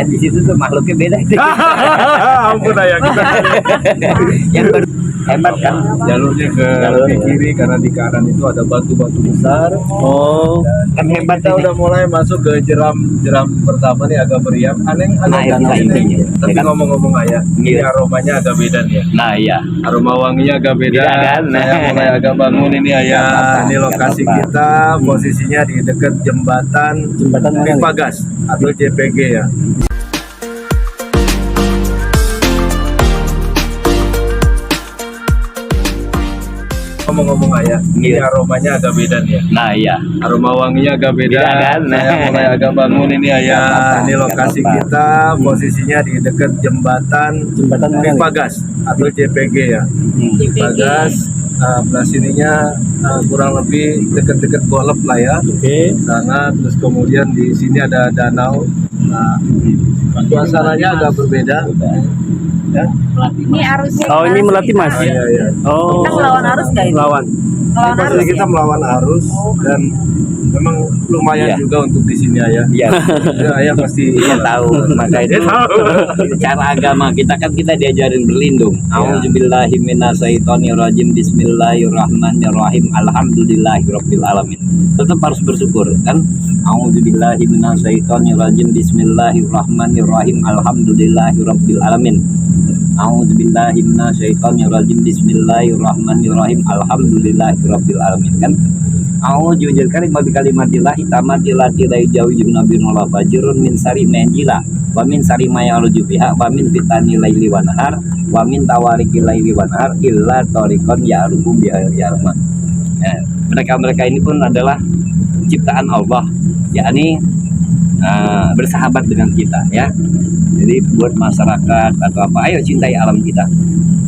Di situ tuh makhluknya beda. Ampun ayah kita. Yang hebat kan Jalurnya ke kiri karena di kanan itu ada batu-batu besar. oh kan hebat Kita ini. udah mulai masuk ke jeram pertama nih agak meriang. Aneh Nah, itu intinya. Tapi Ya kan? ngomong-ngomong ayah, ini Iya. aromanya agak beda nih ya. Nah iya Aroma wanginya agak beda. Beda kan? Saya mulai agak bangun ini ayah. Gak apa-apa, Ini gak lokasi apa-apa. kita, posisinya di dekat jembatan Jembatan mana nih? Pipagas atau JPG ya. Ngomong-ngomong ayah, ini Iya. aromanya agak beda nih ya. nah iya Aroma wanginya agak beda. Beda kan? Saya mulai agak bangun ini ayah. Gak apa-apa, Ini gak lokasi apa-apa. kita, posisinya di dekat jembatan Jembatan mana nih? Pipagas atau JPG ya. Pipagas, belah sininya kurang lebih dekat-dekat Golep lah ya. Oke Sana terus kemudian di sini ada danau. Nah, suasananya agak berbeda. Ya. Ini arusnya. Oh, ini melatih Mas. Oh, iya, iya. Oh. Kita melawan arus nggak ini? Lawan. Melawan Ini arus posisi kita ya? melawan arus dan memang lumayan Iya. juga untuk di sini ayah. iya Ya, ayah pasti Iya tahu, maka itu cara agama kita kan kita diajarin berlindung. Auzubillahi minasyaitonirrajim. Bismillahirrahmanirrahim. Alhamdulillahirabbil alamin. Tetap harus bersyukur kan. Auzubillahi minasyaitonirrajim. Bismillahirrahmanirrahim. Alhamdulillahirabbil alamin. Auzubillahi minasyaitonirrajim. Bismillahirrahmanirrahim. Alhamdulillahirabbil alamin kan. A'udzu bikalimatillahi tammati lati la yajawiju nabiyuna fajrun min sari manjila wa min sari mayaruju biha wa min fitani laili wa nahar wa min tawariki laili wa nahar illa tariqan ya'rubu biha yarman. Mereka-mereka ini pun adalah ciptaan Allah, yakni bersahabat dengan kita ya. Jadi buat masyarakat atau apa, ayo cintai alam kita.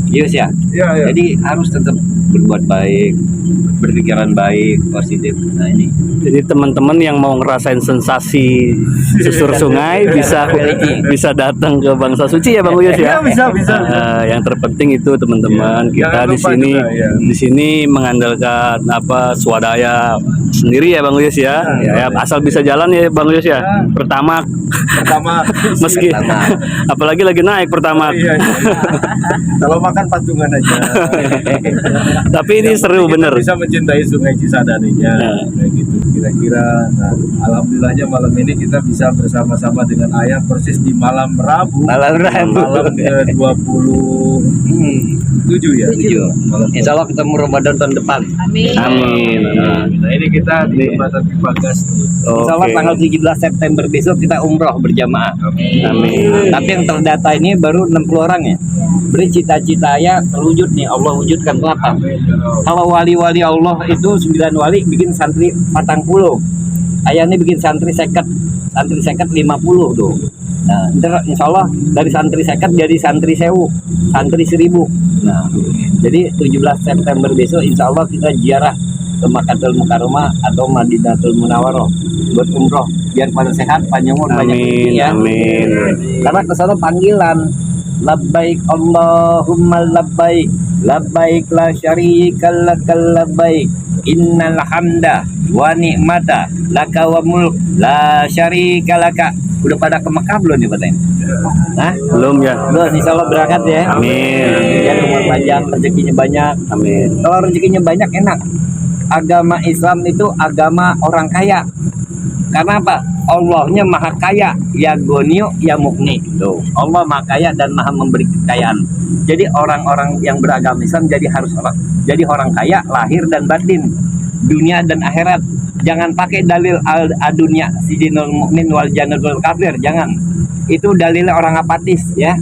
Yes ya. Iya, iya. Jadi harus tetap berbuat baik, berpikiran baik, positif. Nah ini. Jadi teman-teman yang mau ngerasain sensasi susur sungai bisa datang ke Bangsa Suci ya Bang Uyus Iya, ya. bisa. Yang terpenting itu teman-teman Iya, kita jangan di lupa sini juga, ya. di sini mengandalkan apa swadaya sendiri ya Bang Uyus ya. Ya, asal bisa jalan ya Bang Uyus ya. Pertama meski apalagi lagi naik pertama. Iya, iya. Kalau makan patungan aja. Tapi ini seru Kita bener. bisa mencintai Sungai Cisadaninya. Kayak gitu. Kira-kira nah, alhamdulillahnya malam ini kita bisa bersama-sama dengan ayah persis di malam Rabu. Malam Rabu. Malam ke-27 ya. Tujuh. Insya Allah ketemu Ramadan tahun depan. Amin. Amin. Nah, ini kita di jembatan Pipagas. Insya Allah Oke. tanggal 17 September besok kita umroh berjamaah. Amin. Tapi yang terdata ini baru 60 orang ya. Beri cita-cita ya terwujud nih, Allah wujudkan tuh apa? Kalau wali-wali Allah itu 9 wali bikin santri 40. Ayah ini bikin santri 50 tuh. Nah, ntar insya Allah dari santri 50 jadi santri 1000, santri 1000. Nah, jadi 17 September besok insya Allah kita ziarah ke Makkatul Mukarramah atau Madinatul Munawwaroh buat umroh biar pada sehat, panjang umur, banyak rezeki ya. Amin. Karena kesana panggilan labbaik Allahumma labbaik labbaik la syarika lakal labbaik innal hamda wa ni'mata laka wa mulk la syarika laka. Udah pada ke Mekah belum nih katanya? Hah? Belum ya. Belum, insya Allah berangkat ya. Amin. Ya umur panjang, rezekinya banyak. Amin. Kalau rezekinya banyak enak. Agama Islam itu agama orang kaya. Karena apa? Allahnya maha kaya, ya goniu, ya mukni. Tuh, Allah maha kaya dan maha memberi kekayaan. Jadi orang-orang yang beragama Islam jadi orang kaya lahir dan batin, dunia dan akhirat. Jangan pakai dalil adunya sijinul mukmin wal jannatul kafir, jangan. Itu dalilnya orang apatis ya.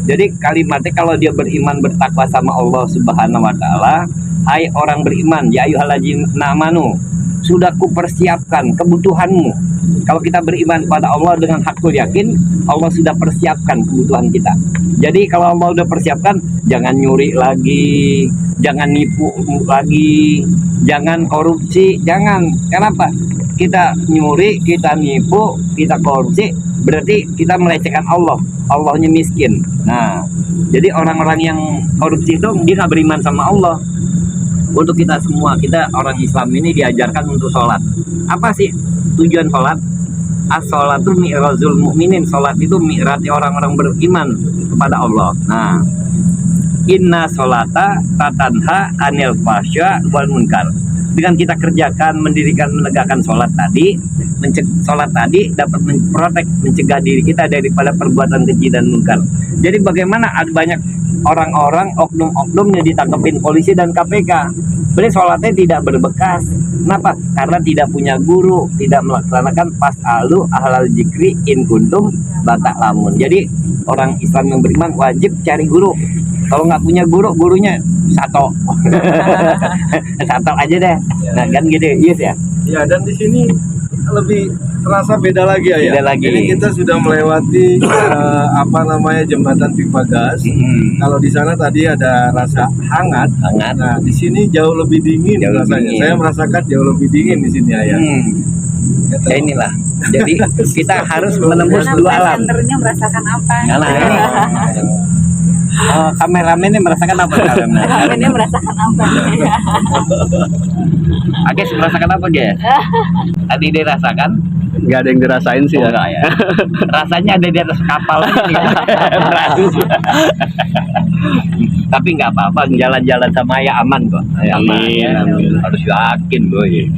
Jadi kalimatnya kalau dia beriman bertakwa sama Allah Subhanahu wa taala, hai orang beriman, ya ayyuhalladzina amanu, sudah kupersiapkan kebutuhanmu. Kalau kita beriman pada Allah dengan hakul yakin, Allah sudah persiapkan kebutuhan kita. Jadi kalau Allah sudah persiapkan, jangan nyuri lagi, jangan nipu lagi, jangan korupsi, jangan. Kenapa? Kita nyuri, kita nipu, kita korupsi, berarti kita melecehkan Allah. Allahnya miskin. Nah, jadi orang-orang yang korupsi itu dia nggak beriman sama Allah. Untuk kita semua, kita orang Islam ini diajarkan untuk sholat. Apa sih tujuan sholat? as-sholatu mi'rajul mu'minin. Salat itu mi'rajnya orang-orang beriman kepada Allah. Nah, inna sholata tatanha anil fahsya wal munkar. Dengan kita kerjakan, mendirikan, menegakkan sholat tadi, sholat tadi dapat memprotek, mencegah diri kita daripada perbuatan keji dan munkar. Jadi bagaimana ada banyak orang-orang, oknum-oknum yang ditangkapin polisi dan KPK, berarti sholatnya tidak berbekas. Kenapa? Karena tidak punya guru, tidak melaksanakan pas'alu ahlal zikri in kuntum la ta'lamun. Jadi orang Islam yang beriman wajib cari guru. Kalau nggak punya guru, gurunya satu satu aja deh. Nah kan gitu, yes ya. Ya, dan di sini lebih terasa beda lagi ya. Beda lagi. Ini kita sudah melewati jembatan pipa gas. Kalau di sana tadi ada rasa hangat. Nah, di sini jauh lebih dingin rasanya. dingin. Saya merasakan jauh lebih dingin di sini ya. Ya inilah. Jadi kita harus menembus dua alam. Senternya merasakan apa? Nah, ini. Kameramen ini merasakan apa? Kamennya merasakan apa? Ages merasakan apa, Ges? Tadi dia rasakan? Nggak ada yang dirasain sih ya. Enggak ya. Rasanya ada di atas kapal ini. Beratus. Tapi nggak apa-apa, jalan-jalan sama ya aman kok. Aman. Amin, Ya. amin. Harus yakin, boy.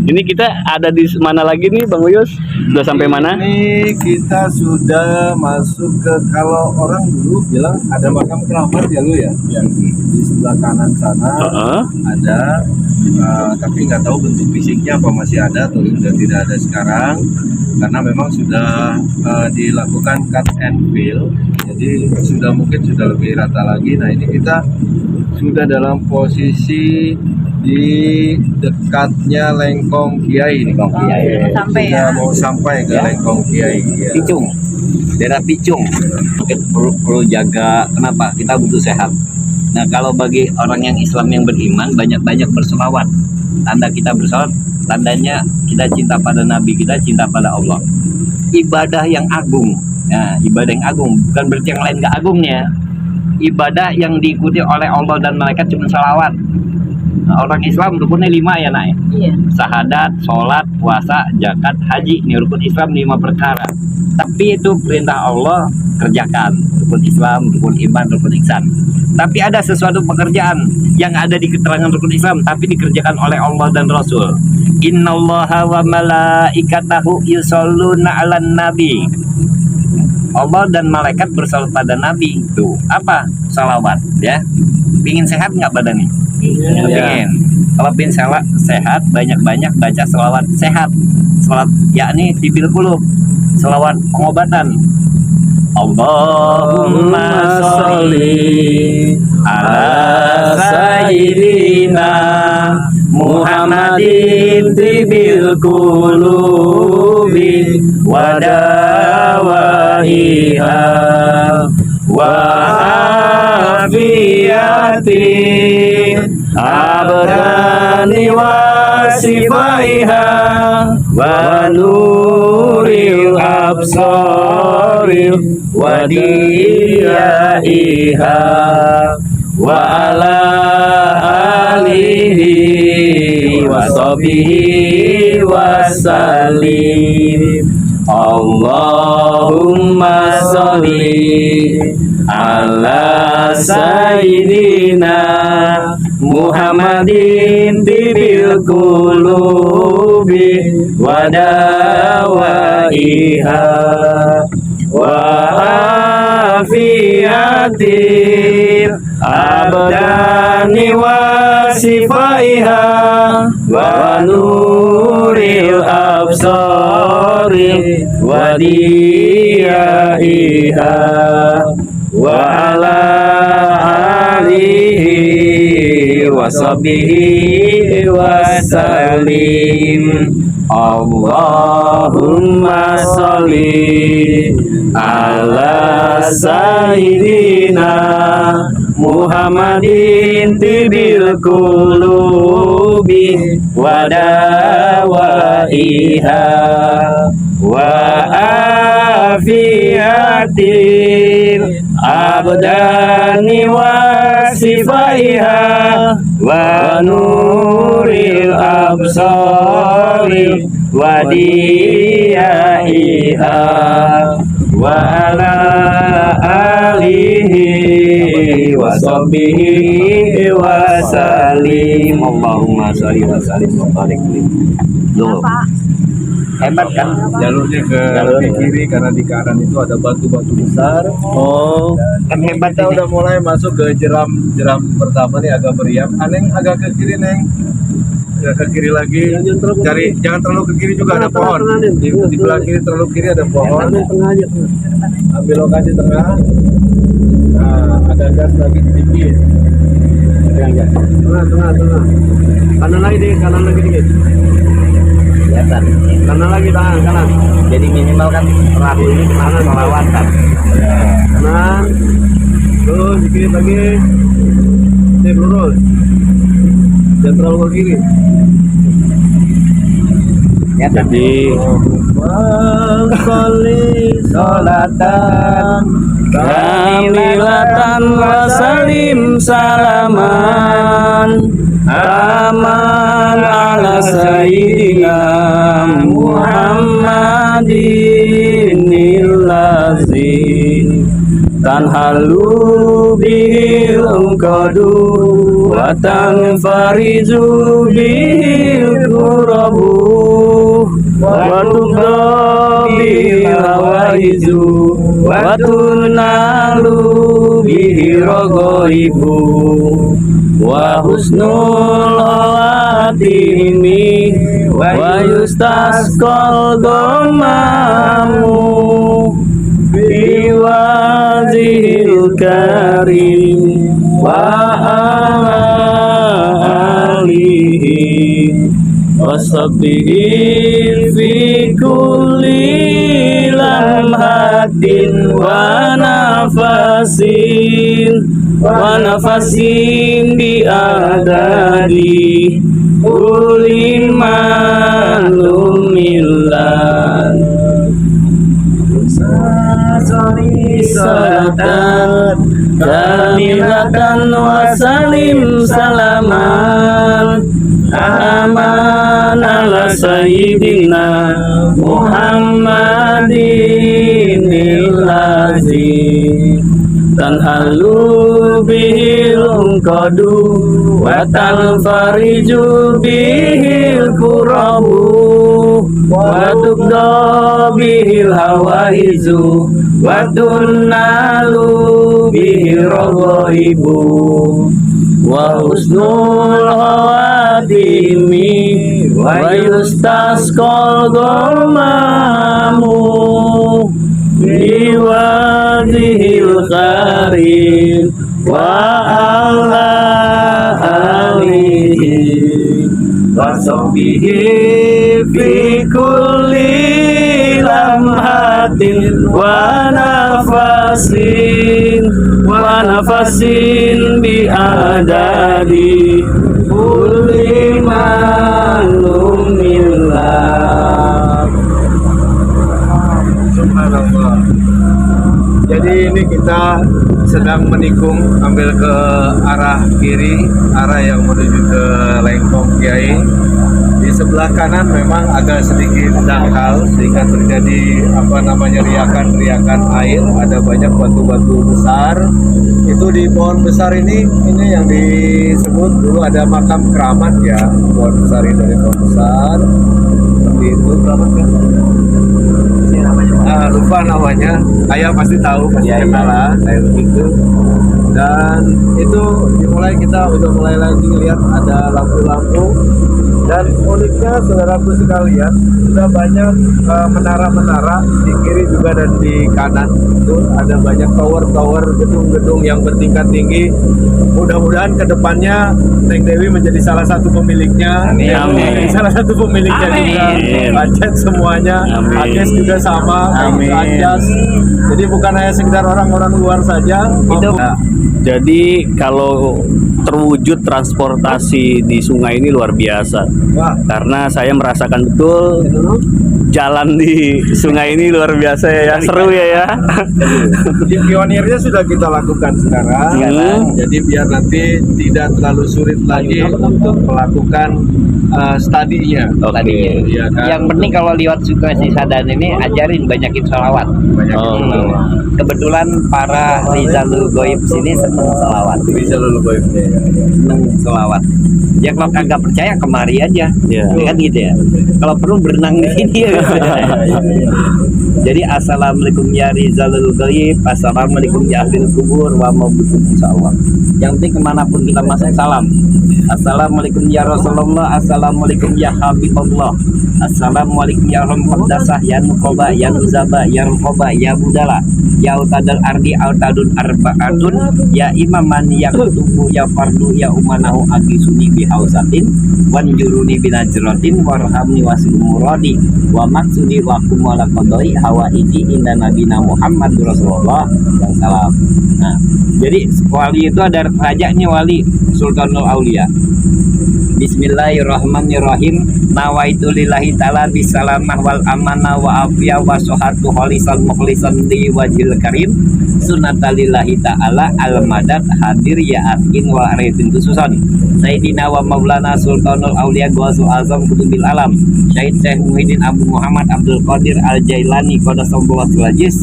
Ini kita ada di mana lagi nih Bang Uyus? Sudah sampai mana? Ini kita sudah masuk ke, kalau orang dulu bilang ada makam keramat ya lu ya. Di sebelah kanan sana Heeh. ada, tapi nggak tahu bentuk fisiknya apa masih ada atau sudah tidak ada sekarang, karena memang sudah dilakukan cut and fill, jadi sudah lebih rata lagi. Nah, ini kita sudah dalam posisi di dekatnya Lengkong Kiai nih. Lengkong Kiai. Sampai Sudah ya. mau sampai ke Ya. Lengkong Kiai ya. Picung, daerah Picung. Kita perlu jaga. Kenapa? Kita butuh sehat. Nah, kalau bagi orang yang Islam yang beriman, banyak-banyak berselawat. Tanda kita berselawat, tandanya kita cinta pada Nabi, kita cinta pada Allah. Ibadah yang agung. Nah, ibadah yang agung bukan berarti yang lain gak agungnya. Ibadah yang diikuti oleh Allah dan malaikat cuma salawat. Nah, orang Islam rukunnya 5 ya, Nak. Iya. Sahadat, sholat, puasa, zakat, haji. Ini rukun Islam 5 perkara. Tapi itu perintah Allah, kerjakan. Rukun Islam, rukun iman, rukun ihsan. Tapi ada sesuatu pekerjaan yang ada di keterangan rukun Islam tapi dikerjakan oleh Allah dan Rasul. Innallaha wa malaikatahu yusholluna 'alan nabi. Allah dan malaikat bersalawat pada Nabi. Tuh, apa? Salawat, ya. Pingin sehat nggak badannya? Iya. Pingin. Kalau pingin sehat, banyak-banyak baca salawat sehat. Salawat yakni tibil qulub. Salawat pengobatan. Allahumma sholli ala sayyidina Muhammadin tibil qulubi wa dawaiha wa afiyati abdani wa sifaiha wa nuril absari wa diyaiha wa ala alihi wa sahbihi wa sallim. Allahumma sholli ala sayyidina Muhammadin tibil qulubi wa dawaiha wa afiyatil abdani wa sifaiha wa nuril absari wa diyaiha wa ala alihi wa sahbihi wa sallim. Allahumma sholli ala sayyidina Muhammadin tibil qulubi wa dawaiha wa afiyatil abdani wa sifaiha wa nuril absari وديائها وعلى آله وصحبه وسلم. Allahumma sholli wa sallim wa barik. Loh, hebat kan? Jalurnya ke kiri karena di kanan itu ada batu-batu besar. Oh, Kan hebat Kita ini. udah mulai masuk ke jeram pertama nih, agak meriam. Aneng agak ke kiri, Neng. Agak ke kiri lagi. Jangan terlalu ke kiri juga, ada pohon. Di belah kiri, terlalu kiri ada pohon. Ambil lokasi tengah. Nah, ada gas lagi sedikit. Tengah. Kanan lagi dikit. Kelihatan. Kanan lagi, kanan. Jadi minimal kan perahu ini kemana melawatan. Kanan. Terus dikit lagi. Sip, lurus. Jangan terlalu ke kiri. jadi Sholatan kamilatan wa salim salaman aman ala sayyidina Muhammadin illazi tanhalu bihil ungkadu wa tanfarizu bihil kurabu wa tubda bihil hawaizu wa tunalu bihil rogoibu wa husnul khatimi wa yustasqal gomamu biwazil karim wa ala alihi wasabbihi fi kulli lamhatin wa nafasin bi adadi kulli malumillah salatan kamilatan wa salim salaman aman ala sayyidina Muhammadin illazi tanhalu bihil ungkadu wa tanfariju bihil kurabu wa tubda bihil hawaizu wa tunnalu bihil rogoibu wa husnul khatimi wa yustasqal gomamu biwajhil karim wa ala alihi wa sahbihi fi kulli lamhatin wa nafasin bi adadi kulli malumillah. Subhanallah. Jadi ini kita sedang menikung, ambil ke arah kiri, arah yang menuju ke Lengkong Kiai. Di sebelah kanan memang agak sedikit dangkal sehingga terjadi riakan air, ada banyak batu-batu besar. Itu di pohon besar ini yang disebut dulu ada makam keramat ya, pohon besar ini dari pohon besar. Seperti itu keramat kan? Lupa namanya, ayah pasti tahu, pasti kenal lah, kayak begitu. Dan itu kita udah mulai lagi lihat ada lampu-lampu. Dan uniknya saudaraku sekalian, sudah banyak menara-menara di kiri juga dan di kanan. Itu ada banyak tower-tower, gedung-gedung yang bertingkat tinggi. Mudah-mudahan kedepannya Neng Dewi menjadi salah satu pemiliknya. Amin. Salah satu pemiliknya juga. Budget semuanya. Amin. Akses juga sama. Amin. Anjas. Jadi bukan hanya sekedar orang-orang luar saja. Itu Jadi kalau terwujud transportasi di sungai ini luar biasa. Wah, karena saya merasakan betul jalan di sungai ini luar biasa ya, seru ya. pionirnya sudah kita lakukan sekarang. Jadi biar nanti tidak terlalu sulit lagi untuk melakukan studinya. Tadinya. Iya kan? Yang penting kalau lewat Sungai Cisadane ini ajarin banyakin sholawat. Banyak Kebetulan para Rizalul Goib sini seneng sholawat. bisa lalu goibnya. Seneng sholawat. Ya kalau kagak percaya kemari aja. Iya. Kan gitu ya. Kalau perlu berenang di sini ya. Jadi assalamualaikum ya Rizalul Goib, assalamualaikum ya ahlil kubur wa maubikum insyaallah. Yang penting kemanapun kita masuk salam. Assalamualaikum ya Rasulullah, assalamualaikum ya Habibullah, assalamualaikum ya Ramqaddasah, ya Nukoba, ya Nuzaba, ya Rukoba, ya Budala, ya Utadal Ardi, Autadun Arba'atun, ya Imaman, ya Kutubu, ya Fardu, ya Umanahu Agisuni bihausatin, wanjuruni binajrotin, warhamni wasil muradi, wa maksudi wa kumala kodoi, hawa iji inda nabina Muhammad Rasulullah yang salam. Nah, jadi wali itu ada rajanya, wali Sultanul Aulia. Bismillahirrahmanirrahim. Nawaitu lillahi ta'ala bisalamah wal amanah wa afiyah wa sohatu kholisan mukhlisan di wajil karim sunatalillahi ta'ala al-madad hadir ya askin wa arifin khususan Sayyidina wa maulana Sultanul Aulia Gausul Azam Kutubil Alam Syahid Syekh Muhyiddin Abu Muhammad Abdul Qadir Al-Jailani Qadasallahu Aziz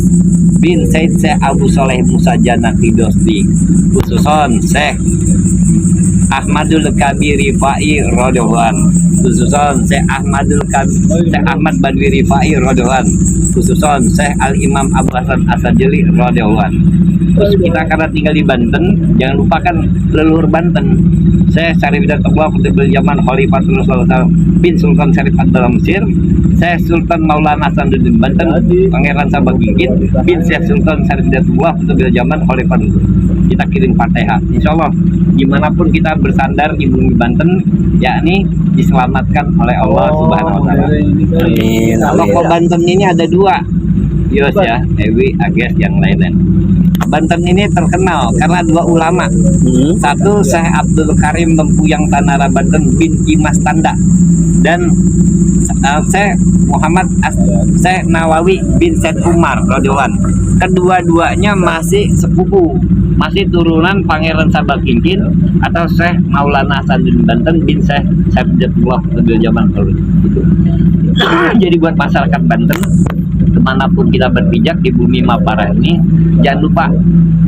bin Syed Syekh Abu Soleh Musa Janaki Dosdi khususan Syekh Ahmadul Kabir Rifai Rodohan khususan Syekh Syekh Ahmad Badwi Rifai Rodohan khususan Syekh Al-Imam Abu Hasan Asajili Rodohan. Terus kita karena tinggal di Banten, jangan lupakan leluhur Banten. Syekh Syarifidatullah Kutubul Yaman Khalifatul Rasulullah bin Sultan Syarif Abdullah Mesir, Syekh Sultan Maulana Hasanuddin Banten, Pangeran Sabah Gigit bin Syekh Sultan Syarifidatullah Kutubul Yaman Khalifatul. Kita kirim Fatihah. Insyaallah dimanapun kita bersandar di bumi Banten, yakni diselamatkan oleh Allah Subhanahu Wa Taala. Amin. Kalau Banten ini ada dua, Yos ya, Ewi, Ages, yang lain-lain. Banten ini terkenal karena dua ulama. Satu Syekh Abdul Karim Lempuyang Tanara Banten bin Kimas Tanda, dan Syekh Syekh Nawawi bin Syed Umar Radhiyallahu. Kedua-duanya masih sepupu, masih turunan Pangeran Sabah Kingkin atau Syekh Maulana Hasanuddin Banten bin Syekh Syarifidatullah Kutubul Yaman. Jadi buat masyarakat Banten, kemanapun kita berpijak di bumi Mapara ini, jangan lupa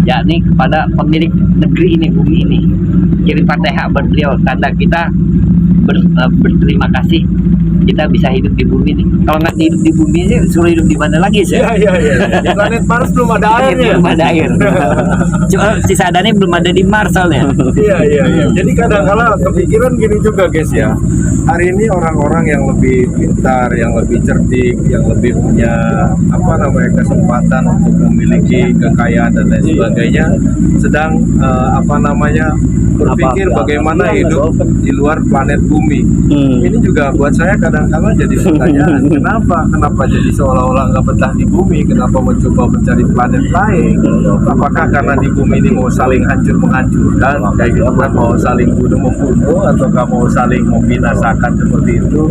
yakni kepada pemilik negeri ini, bumi ini, kirim Fatihah buat beliau, tanda kita berterima kasih kita bisa hidup di bumi ini. Kalau nggak hidup di bumi ini, suruh hidup di mana lagi sih? Iya. Di planet Mars belum ada airnya. Belum ada air. Cuma Cisadane belum ada di Mars soalnya. Iya. Jadi kadang-kala kepikiran gini juga guys ya. Hari ini orang-orang yang lebih pintar, yang lebih cerdik, yang lebih punya kesempatan untuk memiliki kekayaan dan lain sebagainya, sedang berpikir bagaimana hidup di luar planet bumi. Ini juga buat saya kadang-kala jadi pertanyaan, kenapa jadi seolah-olah nggak betah di bumi, kenapa mencoba mencari planet lain? Apakah karena di bumi ini mau saling hancur menghancurkan, kayak gitu kan, mau saling bunuh membunuh, ataukah mau saling membinasakan seperti itu,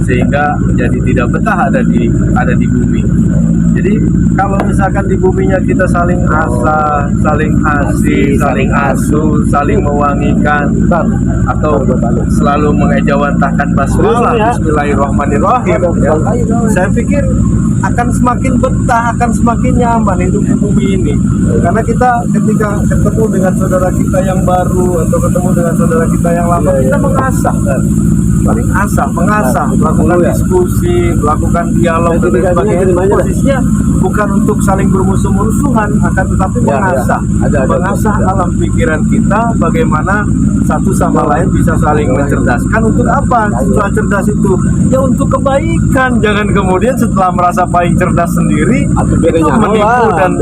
sehingga jadi tidak betah ada di bumi. Jadi kalau misalkan di buminya kita saling asah, saling asih, saling asuh, saling mewangikan, atau selalu mengejawantahkan basmalah, Bismillahirrahmanirrahim, ya, saya pikir akan semakin betah, akan semakin nyaman hidup di bumi ini. Karena kita ketika ketemu dengan saudara kita yang baru atau ketemu dengan saudara kita yang lama, kita mengasah kan, saling mengasah, melakukan diskusi, melakukan dialog dan lain sebagainya. Posisinya bukan untuk saling bermusuh-musuhan, akan tetapi mengasah alam pikiran kita, bagaimana satu sama lain bisa saling mencerdaskan. Untuk apa setelah cerdas itu? Ya untuk kebaikan. Jangan kemudian setelah merasa paling cerdas sendiri itu menipu dan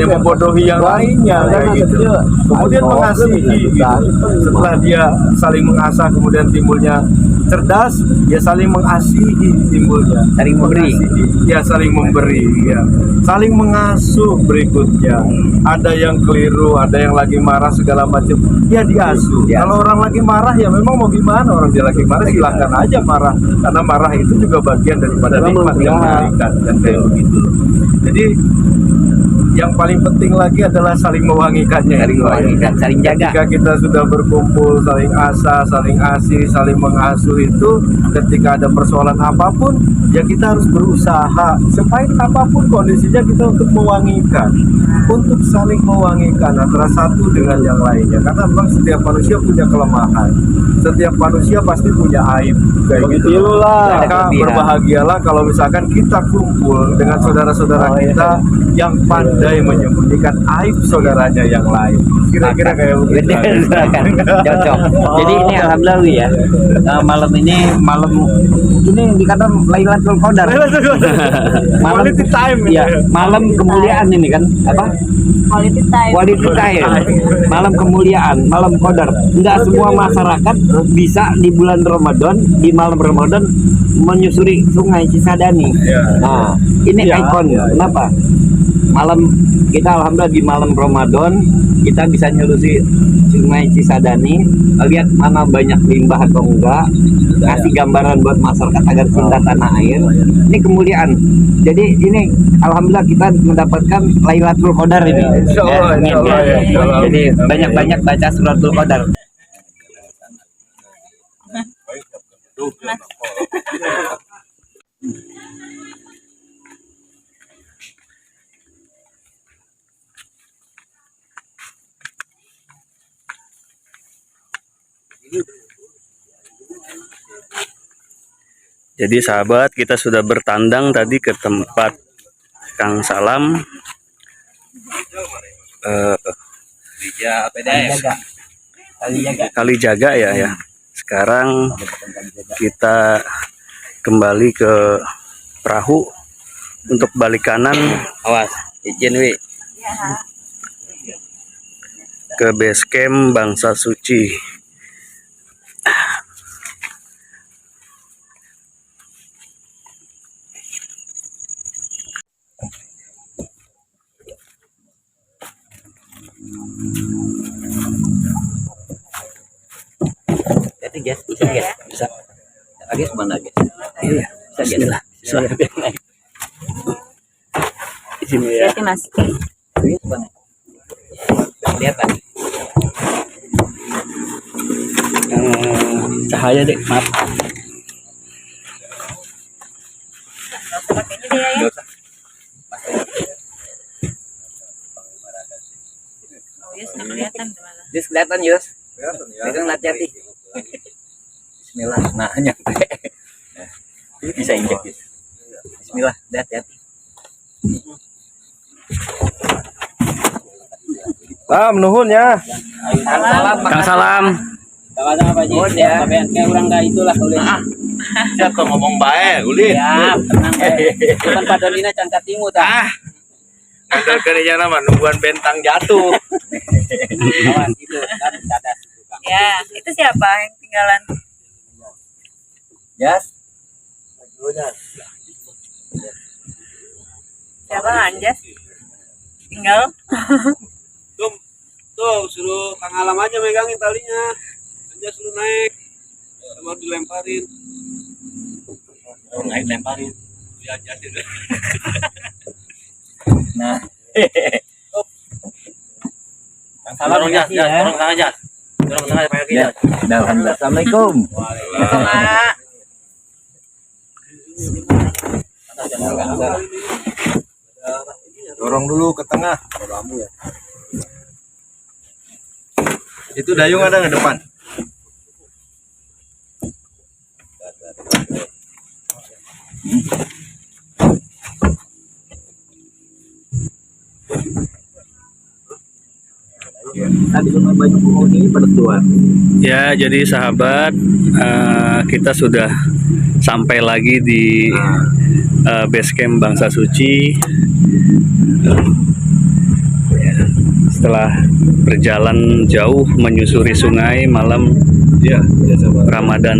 membodohi yang lainnya kayak gitu. Kemudian mengasihi gitu. Setelah dia saling mengasah kemudian timbulnya cerdas, ya saling mengasihi timbulnya. Saling memberi. Ya saling memberi. ya. Saling mengasuh berikutnya. Ada yang keliru, ada yang lagi marah segala macam, ya diasuh. Kalau orang lagi marah ya memang mau gimana, orang dia lagi marah silahkan aja marah, karena marah itu juga bagian daripada nikmat yang diberikan dan kayak begitu. Jadi yang paling penting lagi adalah saling mewangikannya. Saling mewangikan, saling jaga. Ketika kita sudah berkumpul, saling asa, saling asih, saling mengasuh itu, ketika ada persoalan apapun, ya kita harus berusaha sepahit apapun kondisinya kita untuk mewangikan, untuk saling mewangikan antara satu dengan yang lainnya. Karena memang setiap manusia punya kelemahan, setiap manusia pasti punya aib. Kayak gitu. Maka berbahagialah kalau misalkan kita kumpul dengan saudara-saudara kita yang pandai menyembunyikan aib saudaranya yang lain. Kira-kira kayak begitu. Cocok. Jadi ini alhamdulillah ya. Malam ini dikatakan Lailatul Qadar. Malam Quality time. Ya, malam kemuliaan ini kan apa? Quality time. Quality time. Malam kemuliaan, malam qadar. Enggak semua masyarakat bisa di bulan Ramadan, di malam Ramadan menyusuri Sungai Cisadani. Nah, ini ikon. Kenapa? Malam kita alhamdulillah di malam Ramadan kita bisa nyelusi Sungai Cisadani, lihat mana banyak limbah atau enggak, kasih gambaran buat masyarakat agar cinta tanah air. Ini kemuliaan. Jadi ini alhamdulillah kita mendapatkan Lailatul Qadar ini. Insyaallah, insyaallah, Ya. insyaallah. Jadi banyak-banyak baca suratul Qadar. Jadi sahabat, kita sudah bertandang tadi ke tempat Kang Salam. Kalijaga ya. Sekarang kita kembali ke perahu untuk balik kanan. Awas, izin wi. Ke base camp Bangsa Suci. Jadi guys, bisa guys, bisa. Guys mana guys? Iya, bisa guys. Bismillah. Bismillah. Sini ya. Hati mas. Guys mana? Kelihatan. Cahaya deh, maaf. Pakai ini ya. Oh yes, nggak kelihatan gimana? Yus kelihatan Yus. Kelihatan ya. Pegang hati-hati. Bismillah. Nah, nyampe. Bisa injek Yus. Bismillah, hati-hati. Salam nuhun ya. Salam. Kang Salam. Sama-sama Pak Ji. Oh, ya. Kayak orang kayak itulah ulin. Siapa ngomong baik, Ulin? Ya, tenang bae. Cuman Pak Dolina can katimu tah. Ada kerja nama nungguan bentang jatuh. Awas itu kan dadas itu Kang. Ya, itu siapa yang tinggalan? Yes. Siapa Anjas? Tinggal. Tuh, suruh Kang Alam aja megangin talinya. Aja suruh naik. Sama dilemparin. Naik lemparin. Diajasin. Nah. Kang Salam dikasih ya. Dorong tengah aja. Dorong tengah pakai Ya. Alhamdulillah. Assalamualaikum. Dorong dulu ke tengah. Itu dayung ada nggak depan? Tadi cuma baju penghuni berdua. Ya, jadi sahabat, kita sudah sampai lagi di base camp Bangsa Suci. Setelah berjalan jauh menyusuri sungai malam Iya, biasa banget. Ramadan.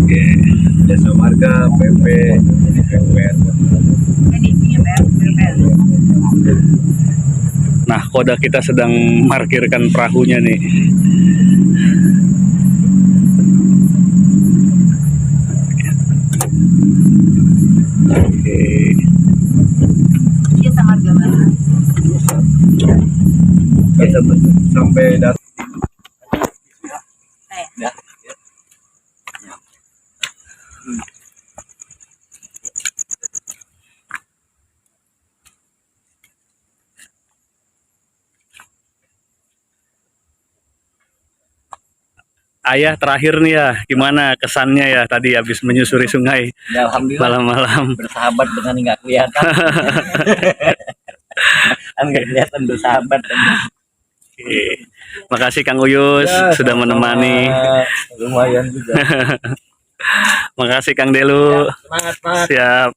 Oke. Jasa Marga, PP, PUPR. Ini punya BPL. Nah, Koda kita sedang markirkan perahunya nih. Oke. Dia sama gambar. Sampai datang. Ya. Ayah terakhir nih ya, gimana kesannya ya tadi habis menyusuri sungai Ya, alhamdulillah malam-malam? bersahabat dengan yang nggak kelihatan. Kan nggak kelihatan bersahabat. Oke. Makasih Kang Uyus Ya, sudah menemani. Lumayan juga. Makasih Kang Delu. Semangat, semangat. Siap.